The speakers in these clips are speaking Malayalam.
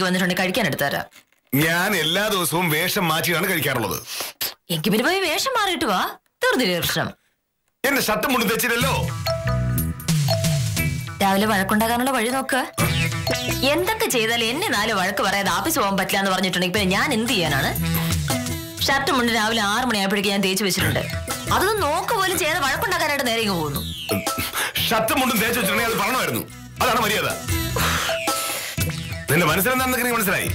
വീട്ടിലേക്ക് വന്നിട്ടുണ്ടെങ്കിൽ കഴിക്കാൻ എടുത്തുതരാം. ഞാൻ എല്ലാ ദിവസവും വേഷം മാറ്റിയാണ് കഴിക്കാറുള്ളത്. എനിക്ക് പിന്നെ പോയി വേഷം മാറിയിട്ട് വാ. തീർന്നില്ലേ പ്രശ്നം? എന്റെ ഷർട്ട് മുടി തെച്ചില്ലല്ലോ. രാവിലെ വഴക്കുണ്ടാക്കാനുള്ള വഴി നോക്ക്. എന്തൊക്കെ ചെയ്താലും എന്നെ 4 വഴക്ക് പറയാതെ ആഫീസ് പോകാൻ പറ്റില്ല എന്ന് പറഞ്ഞിട്ടുണ്ടെങ്കിൽ പിന്നെ ഞാൻ എന്ത് ചെയ്യാനാണ്? ഷർട്ട് മുണ്ട് രാവിലെ 6 മണിയായപ്പോഴേക്കും ഞാൻ തേച്ച് വെച്ചിട്ടുണ്ട്. അതൊന്നും നോക്ക് പോലും ചെയ്ത് വഴക്കുണ്ടാക്കാനായിട്ട് നേരെ പോകുന്നു. ഷർട്ട് മുണ്ടും തേച്ച് വെച്ചിട്ടുണ്ടെങ്കിൽ അത് പറഞ്ഞമായിരുന്നു. അതാണ് മര്യാദ. നിന്റെ മനസ്സിലെന്താണെന്നൊക്കെ മനസ്സിലായി.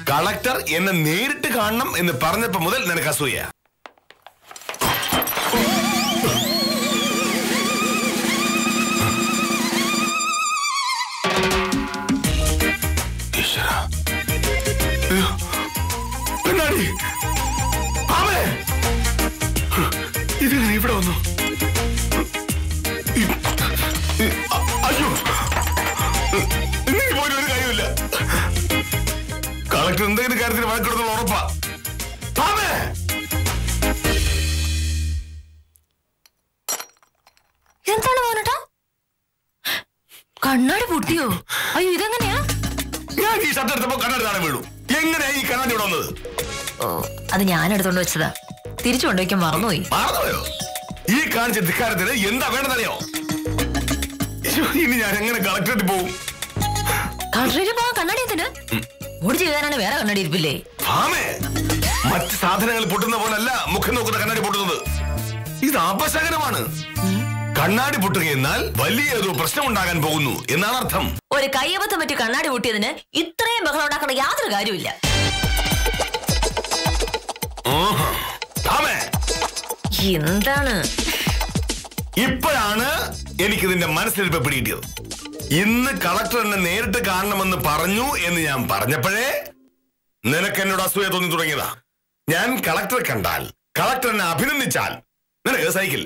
കളക്ടർ എന്നെ നേരിട്ട് കാണണം എന്ന് പറഞ്ഞപ്പോ മുതൽ നിനക്ക് അസൂയ. ഇതിന് ഇവിടെ വന്നു. അയ്യോ, പോലും ഒരു കാര്യമില്ല. കളക്ടർ എന്തെങ്കിലും കാര്യത്തിന് വഴക്കെടുത്തുള്ള ഉറപ്പാ. എന്താണ് മോനട്ടാ? കണ്ണാടി പൊട്ടിയോ? അയ്യോ, ഇതെങ്ങനെയാ? ഞാൻ ഈ ഷർട്ട് എടുത്തപ്പോ കണ്ണാടി താഴെ വീണു. എങ്ങനെയാ ഈ കണ്ണാടി ഇവിടെ വന്നത്? അത് ഞാൻ എടുത്തോണ്ട് വെച്ചതാ. തിരിച്ചു കൊണ്ടുവയ്ക്കാൻ മറന്നുപോയി. മറന്നുപോയോ? ഈ കാണിച്ച ധിക്കാരത്തിന് എന്താ വേണ്ടതറിയോ? ഇനി ഞാൻ എങ്ങനെ കളക്ടറേറ്റിൽ പോകും? കളക്ടറേറ്റിൽ പോകാൻ കണ്ണാടി എന്തിന്? മുടി ചെയ്യാനാണ് വേറെ കണ്ണാടി ഇരിപ്പില്ലേ? മറ്റ് സാധനങ്ങൾ പൊട്ടുന്ന പോലല്ല മുഖം നോക്കുന്ന കണ്ണാടി പൊട്ടുന്നത്. ഇത് അപശകനമാണ്. കണ്ണാടി പൊട്ടുകയെന്നാൽ വലിയ ഒരു പ്രശ്നം ഉണ്ടാകാൻ പോകുന്നു എന്നാണ് അർത്ഥം. ഒരു കയ്യബദ്ധം പറ്റി കണ്ണാടി പൊട്ടിയതിന് ഇത്രയും ബഹളം ഉണ്ടാക്കുന്ന യാതൊരു കാര്യമില്ല. എന്താണ്? ഇപ്പോഴാണ് എനിക്ക് ഇതിന്റെ മനസ്സിലിപ്പോ പിടികിട്ടിയത്. ഇന്ന് കളക്ടർ എന്നെ നേരിട്ട് കാണണമെന്ന് പറഞ്ഞു എന്ന് ഞാൻ പറഞ്ഞപ്പോഴേ നിനക്ക് എന്നോട് അസൂയ തോന്നി തുടങ്ങിയതാ. ഞാൻ കളക്ടറെ കണ്ടാൽ, കളക്ടർ എന്നെ അഭിനന്ദിച്ചാൽ നിനക്ക് സൈക്കിൾ.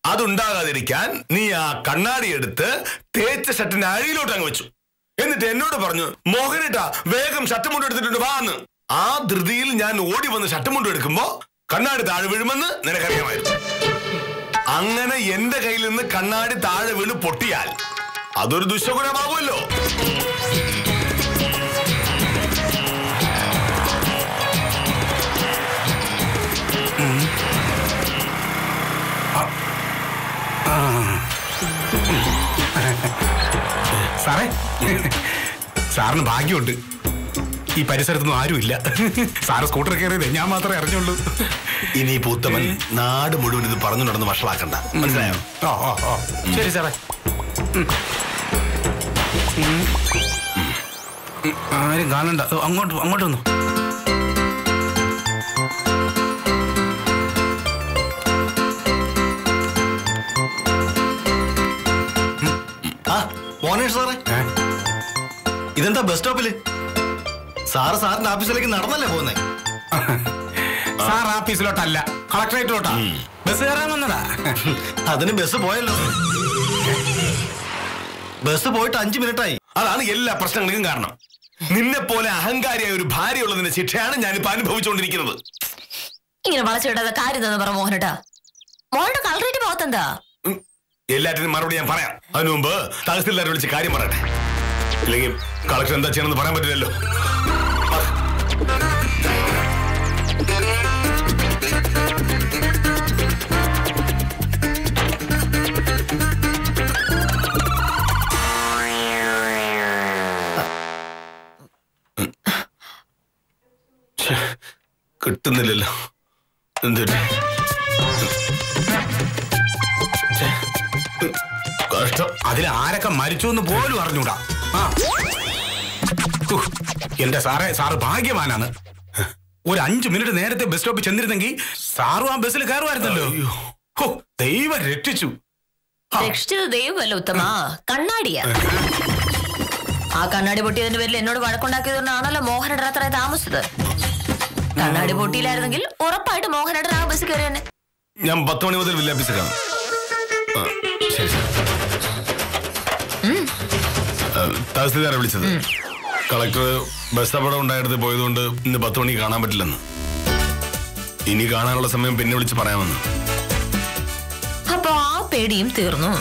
അതുണ്ടാകാതിരിക്കാൻ നീ ആ കണ്ണാടി എടുത്ത് തേച്ച ഷർട്ടിന്റെ അഴിയിലോട്ട് അങ്ങ് വെച്ചു. എന്നിട്ട് എന്നോട് പറഞ്ഞു, മോഹനേട്ടാ വേഗം ഷർട്ട് മുണ്ട് എടുത്തിട്ടുണ്ട് വാ എന്ന്. ആ ധൃതിയിൽ ഞാൻ ഓടി വന്ന് ഷർട്ട് മുണ്ട് എടുക്കുമ്പോ കണ്ണാടി താഴെ വീഴുമെന്ന് നിനക്കറിയാമായിരുന്നു. അങ്ങനെ എന്റെ കയ്യിൽ നിന്ന് കണ്ണാടി താഴെ വീണ് പൊട്ടിയാൽ അതൊരു ദുശകുനമാകുമല്ലോ. സാറേ, സാറിന് ഭാഗ്യമുണ്ട്. ഈ പരിസരത്തൊന്നും ആരുമില്ല. സാറ് സ്കൂട്ടർ കയറിയത് ഞാൻ മാത്രമേ അറിഞ്ഞുള്ളൂ. ഇനി പൂത്തമൻ നാട് മുഴുവൻ ഇത് പറഞ്ഞു നടന്ന് വഷളാക്കണ്ട, മനസ്സിലായോ? ശരി സാറേ. ആരും കാണണ്ട. അങ്ങോട്ട് വന്നു. മോനേഷ് സാറേ, ഇതെന്താ ബസ് സ്റ്റോപ്പില്? സാറിന്റെ ഓഫീസിലേക്ക് നടന്നല്ലേ പോകുന്നേ? സാർ ഓഫീസിലോട്ടല്ല, കളക്ടറേറ്റിലോട്ടാ. ബസ് കയറാൻ വന്നതാ. അതിന് ബസ് പോയല്ലോ. ബസ് പോയിട്ട് 5 മിനിറ്റായി. അതാണ് എല്ലാ പ്രശ്നങ്ങൾക്കും കാരണം. നിന്നെ പോലെ അഹങ്കാരിയായ ഒരു ഭാര്യ ഉള്ളതിന്റെ ശിക്ഷയാണ് ഞാനിപ്പോ അനുഭവിച്ചുകൊണ്ടിരിക്കുന്നത്. ഇങ്ങനെ വളച്ചിടാതെ കാര്യം തന്നെ പറ മോഹനട്ടാ. മോഹന്റെ കളക്ടറേറ്റ് പോകത്തെന്താ? എല്ലാറ്റിനും മറുപടി ഞാൻ പറയാം. അതിനു മുമ്പ് തഹസിൽദാരെ വിളിച്ച് കാര്യം പറയട്ടെ. ഇല്ലെങ്കിൽ കളക്ടർ എന്താ ചെയ്യണമെന്ന് പറയാൻ പറ്റില്ലല്ലോ. കിട്ടുന്നില്ലല്ലോ. എന്തിട്ട് കഷ്ടം. അതിൽ ആരൊക്കെ മരിച്ചു എന്ന് പോലും അറിഞ്ഞൂടാ. എന്റെ സാറ് ഭാഗ്യവാനാണ്. ഒരു 5 മിനിറ്റ് നേരത്തെ ബസ് സ്റ്റോപ്പിൽ ചെന്നിരുന്നെങ്കിൽ സാറും ആ ബസ്സിൽ കയറുമായിരുന്നല്ലോ. ദൈവം രക്ഷിച്ചു. രക്ഷിച്ചത് ദൈവമല്ല ഉത്തമ, കണ്ണാടിയാ. ആ കണ്ണാടി പൊട്ടിയതിന്റെ പേരിൽ എന്നോട് വഴക്കുണ്ടാക്കിയതുകൊണ്ടാണല്ലോ മോഹനേട്ടൻ അത്ര താമസിച്ചത്. കണ്ണാടി പൊട്ടിയില്ലായിരുന്നെങ്കിൽ ഉറപ്പായിട്ട് മോഹനേട്ടൻ ആ ബസ് കയറി തന്നെ. ഞാൻ 10 മണി മുതൽ വില്ലേജ് കാണാം. തഹസിൽദാരെ വിളിച്ചത്. കളക്ടർ ബസ് അപകടം ഉണ്ടായിടത്ത് പോയതുകൊണ്ട് ഇന്ന് 10 മണിക്ക് കാണാൻ പറ്റില്ലെന്ന്. ഇനി കാണാനുള്ള സമയം പിന്നെ വിളിച്ച് പറയാമെന്ന്. അപ്പൊ ആ പേടിയും തീർന്നു.